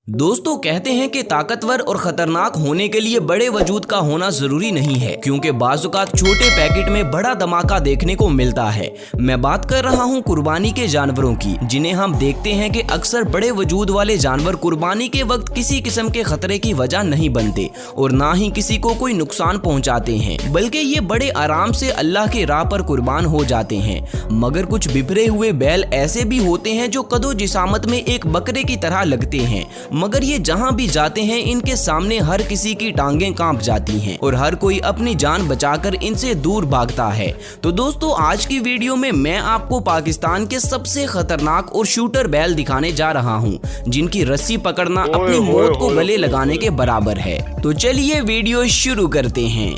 दोस्तों कहते हैं कि ताकतवर और खतरनाक होने के लिए बड़े वजूद का होना जरूरी नहीं है, क्योंकि बाज़-औक़ात छोटे पैकेट में बड़ा धमाका देखने को मिलता है। मैं बात कर रहा हूं कुर्बानी के जानवरों की, जिन्हें हम देखते हैं कि अक्सर बड़े वजूद वाले जानवर कुर्बानी के वक्त किसी किस्म के खतरे की वजह नहीं बनते और ना ही किसी को कोई नुकसान पहुँचाते हैं, बल्कि ये बड़े आराम से अल्लाह के राह पर कुर्बान हो जाते हैं। मगर कुछ बिखरे हुए बैल ऐसे भी होते हैं जो कदो जिसामत में एक बकरे की तरह लगते हैं, मगर ये जहां भी जाते हैं इनके सामने हर किसी की टांगें कांप जाती हैं और हर कोई अपनी जान बचाकर इनसे दूर भागता है। तो दोस्तों आज की वीडियो में मैं आपको पाकिस्तान के सबसे खतरनाक और शूटर बैल दिखाने जा रहा हूं, जिनकी रस्सी पकड़ना अपनी मौत को गले लगाने के बराबर है। तो चलिए वीडियो शुरू करते हैं।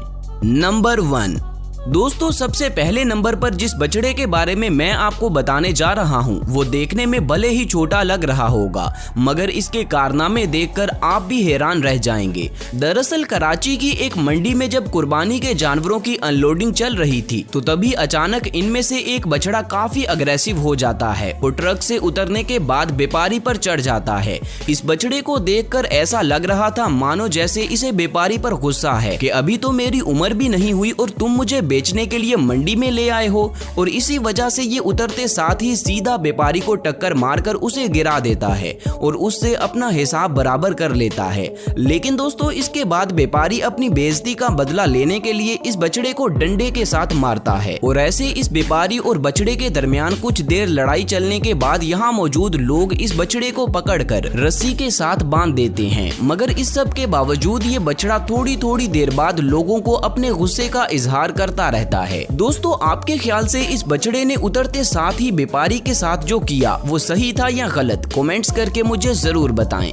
नंबर 1। दोस्तों सबसे पहले नंबर पर जिस बछड़े के बारे में मैं आपको बताने जा रहा हूं, वो देखने में भले ही छोटा लग रहा होगा, मगर इसके कारनामे देखकर आप भी हैरान रह जाएंगे। दरअसल कराची की एक मंडी में जब कुर्बानी के जानवरों की अनलोडिंग चल रही थी, तो तभी अचानक इनमें से एक बछड़ा काफी अग्रेसिव हो जाता है और ट्रक से उतरने के बाद व्यापारी पर चढ़ जाता है। इस बछड़े को देखकर ऐसा लग रहा था मानो जैसे इसे व्यापारी पर गुस्सा है कि अभी तो मेरी उम्र भी नहीं हुई और तुम मुझे बेचने के लिए मंडी में ले आए हो, और इसी वजह से ये उतरते साथ ही सीधा व्यापारी को टक्कर मारकर उसे गिरा देता है और उससे अपना हिसाब बराबर कर लेता है। लेकिन दोस्तों इसके बाद व्यापारी अपनी बेइज्जती का बदला लेने के लिए इस बछड़े को डंडे के साथ मारता है और ऐसे इस व्यापारी और बछड़े के दरमियान कुछ देर लड़ाई चलने के बाद यहाँ मौजूद लोग इस बछड़े को पकड़कर रस्सी के साथ बांध देते हैं। मगर इस सब के बावजूद ये बछड़ा थोड़ी थोड़ी देर बाद लोगों को अपने गुस्से का इजहार करता रहता है। दोस्तों आपके ख्याल से इस बछड़े ने उतरते साथ ही व्यापारी के साथ जो किया वो सही था या गलत? कमेंट्स करके मुझे जरूर बताएं।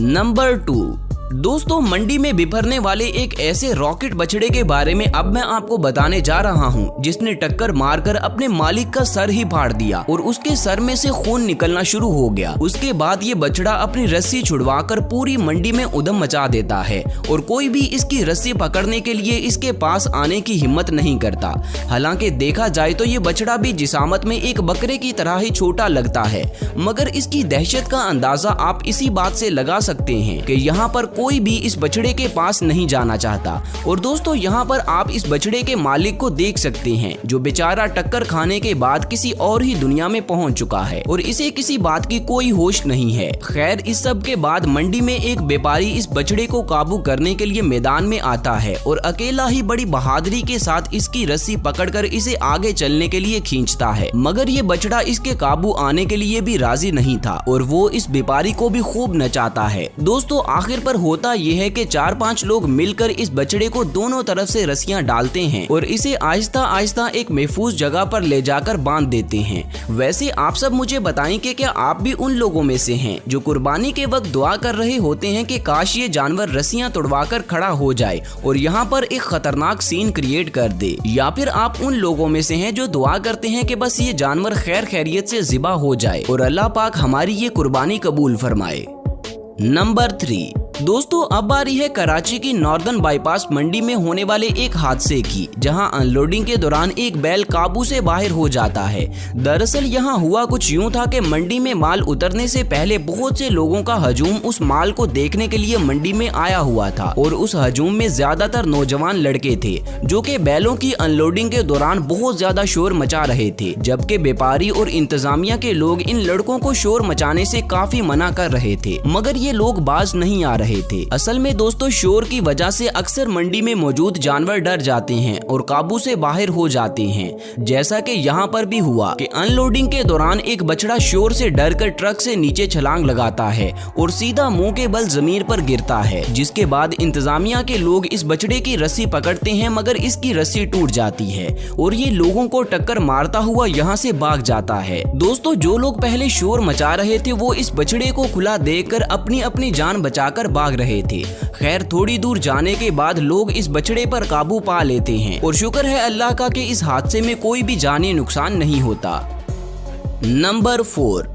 नंबर 2। दोस्तों मंडी में बिफरने वाले एक ऐसे रॉकेट बछड़े के बारे में अब मैं आपको बताने जा रहा हूं, जिसने टक्कर मारकर अपने मालिक का सर ही फाड़ दिया और उसके सर में से खून निकलना शुरू हो गया। उसके बाद ये बछड़ा अपनी रस्सी छुड़वाकर पूरी मंडी में उधम मचा देता है और कोई भी इसकी रस्सी पकड़ने के लिए इसके पास आने की हिम्मत नहीं करता। हालांकि देखा जाए तो ये बछड़ा भी जिसामत में एक बकरे की तरह ही छोटा लगता है, मगर इसकी दहशत का अंदाजा आप इसी बात से लगा सकते हैं कि यहाँ पर कोई भी इस बछड़े के पास नहीं जाना चाहता। और दोस्तों यहाँ पर आप इस बछड़े के मालिक को देख सकते हैं, जो बेचारा टक्कर खाने के बाद किसी और ही दुनिया में पहुंच चुका है और इसे किसी बात की कोई होश नहीं है। खैर इस सब के बाद मंडी में एक व्यापारी इस बछड़े को काबू करने के लिए मैदान में आता है और अकेला ही बड़ी बहादुरी के साथ इसकी रस्सी पकड़कर इसे आगे चलने के लिए खींचता है। मगर ये बछड़ा इसके काबू आने के लिए भी राजी नहीं था और वो इस व्यापारी को भी खूब नचाता है। दोस्तों आखिर पर होता यह है कि 4-5 लोग मिलकर इस बछड़े को दोनों तरफ से रस्सियां डालते हैं और इसे आहिस्ता आहिस्ता एक महफूज जगह पर ले जाकर बांध देते हैं। वैसे आप सब मुझे बताएं कि क्या आप भी उन लोगों में से हैं जो कुर्बानी के वक्त दुआ कर रहे होते हैं कि काश ये जानवर रस्सियां तोड़वाकर खड़ा हो जाए और यहाँ पर एक खतरनाक सीन क्रिएट कर दे, या फिर आप उन लोगों में से हैं जो दुआ करते हैं कि बस ये जानवर खैर खैरियत से ज़िबा हो जाए और अल्लाह पाक हमारी ये कुर्बानी कबूल फरमाए। नंबर 3। दोस्तों अब बारी है कराची की नॉर्दर्न बाईपास मंडी में होने वाले एक हादसे की, जहां अनलोडिंग के दौरान एक बैल काबू से बाहर हो जाता है। दरअसल यहां हुआ कुछ यूं था कि मंडी में माल उतरने से पहले बहुत से लोगों का हजूम उस माल को देखने के लिए मंडी में आया हुआ था और उस हजूम में ज्यादातर नौजवान लड़के थे जो कि बैलों की अनलोडिंग के दौरान बहुत ज्यादा शोर मचा रहे थे, जबकि व्यापारी और इंतजामिया के लोग इन लड़कों को शोर मचाने से काफी मना कर रहे थे, मगर ये लोग बाज नहीं आ रहे थे। असल में दोस्तों शोर की वजह से अक्सर मंडी में मौजूद जानवर डर जाते हैं और काबू से बाहर हो जाते हैं, जैसा कि यहाँ पर भी हुआ कि अनलोडिंग के दौरान एक बछड़ा शोर से डरकर ट्रक से नीचे छलांग लगाता है और सीधा मुंह के बल जमीन पर गिरता है, जिसके बाद इंतजामिया के लोग इस बछड़े की रस्सी पकड़ते हैं, मगर इसकी रस्सी टूट जाती है और ये लोगों को टक्कर मारता हुआ यहाँ से भाग जाता है। दोस्तों जो लोग पहले शोर मचा रहे थे वो इस बछड़े को खुला देखकर अपनी अपनी जान बचाकर भाग रहे थे। खैर थोड़ी दूर जाने के बाद लोग इस बछड़े पर काबू पा लेते हैं और शुक्र है अल्लाह का कि इस हादसे में कोई भी जानी नुकसान नहीं होता। नंबर 4।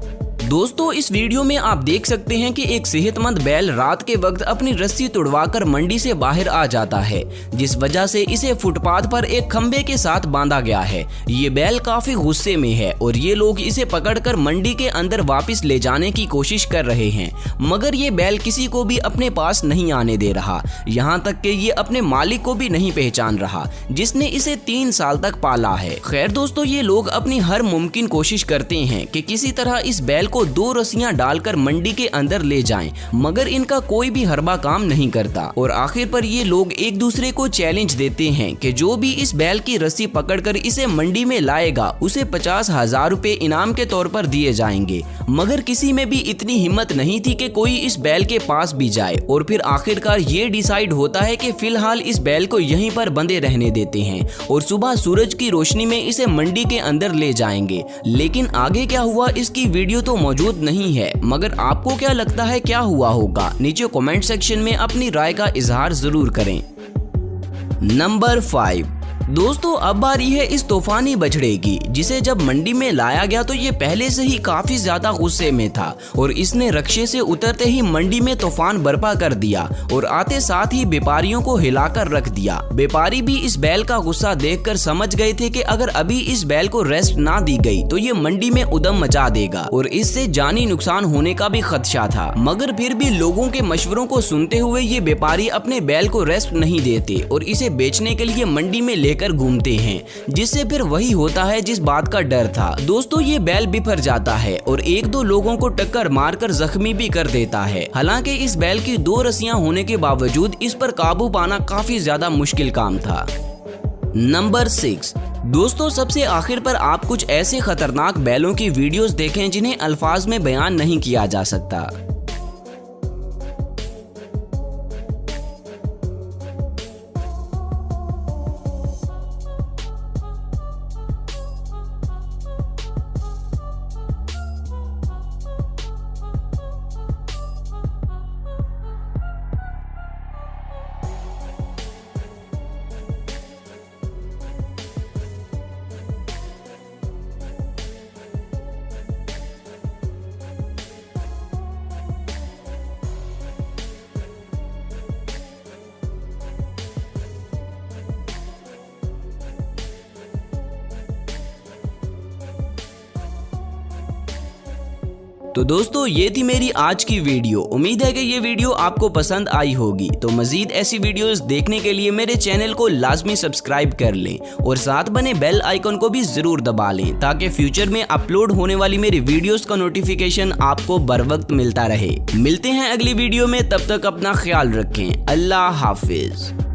दोस्तों इस वीडियो में आप देख सकते हैं कि एक सेहतमंद बैल रात के वक्त अपनी रस्सी तुड़वाकर मंडी से बाहर आ जाता है, जिस वजह से इसे फुटपाथ पर एक खंबे के साथ बांधा गया है। ये बैल काफी गुस्से में है और ये लोग इसे पकड़कर मंडी के अंदर वापस ले जाने की कोशिश कर रहे हैं, मगर ये बैल किसी को भी अपने पास नहीं आने दे रहा। यहाँ तक कि ये अपने मालिक को भी नहीं पहचान रहा, जिसने इसे 3 साल तक पाला है। खैर दोस्तों, ये लोग अपनी हर मुमकिन कोशिश करते हैं कि किसी तरह इस बैल को 2 रस्सियां डालकर मंडी के अंदर ले जाएं, मगर इनका कोई भी हरबा काम नहीं करता और आखिर पर ये लोग एक दूसरे को चैलेंज देते हैं कि जो भी इस बैल की रस्सी पकड़कर इसे मंडी में लाएगा उसे 50,000 रुपए इनाम के तौर पर दिए जाएंगे। मगर किसी में भी इतनी हिम्मत नहीं थी कि कोई इस बैल के पास भी जाए और फिर आखिरकार ये डिसाइड होता है कि फिलहाल इस बैल को यहीं पर बंधे रहने देते हैं और सुबह सूरज की रोशनी में इसे मंडी के अंदर ले जाएंगे। लेकिन आगे क्या हुआ इसकी वीडियो तो मौजूद नहीं है, मगर आपको क्या लगता है क्या हुआ होगा? नीचे कमेंट सेक्शन में अपनी राय का इजहार जरूर करें। नंबर 5 दोस्तों, अब बारी है इस तूफानी बछड़े की, जिसे जब मंडी में लाया गया तो ये पहले से ही काफी ज्यादा गुस्से में था और इसने रक्शे से उतरते ही मंडी में तूफान बर्पा कर दिया और आते साथ ही व्यापारियों को हिलाकर रख दिया। व्यापारी भी इस बैल का गुस्सा देखकर समझ गए थे कि अगर अभी इस बैल को रेस्ट ना दी गई तो ये मंडी में उदम मचा देगा और इससे जानी नुकसान होने का भी खदशा था। मगर फिर भी लोगों के मशवरों को सुनते हुए ये व्यापारी अपने बैल को रेस्ट नहीं देते और इसे बेचने के लिए मंडी में लेकर घूमते हैं, जिससे फिर वही होता है जिस बात का डर था। दोस्तों ये बैल बिफर जाता है और 1-2 लोगों को टक्कर मारकर जख्मी भी कर देता है। हालांकि इस बैल की 2 रस्सियां होने के बावजूद इस पर काबू पाना काफी ज्यादा मुश्किल काम था। नंबर 6 दोस्तों, सबसे आखिर पर आप कुछ ऐसे खतरनाक बैलों की वीडियोस देखें जिन्हें अल्फाज में बयान नहीं किया जा सकता। तो दोस्तों ये थी मेरी आज की वीडियो। उम्मीद है कि ये वीडियो आपको पसंद आई होगी। तो मजीद ऐसी वीडियोस देखने के लिए मेरे चैनल को लाजमी सब्सक्राइब कर लें और साथ बने बेल आइकन को भी जरूर दबा लें ताकि फ्यूचर में अपलोड होने वाली मेरी वीडियोस का नोटिफिकेशन आपको बर वक्त मिलता रहे। मिलते हैं अगली वीडियो में, तब तक अपना ख्याल रखें। अल्लाह हाफिज।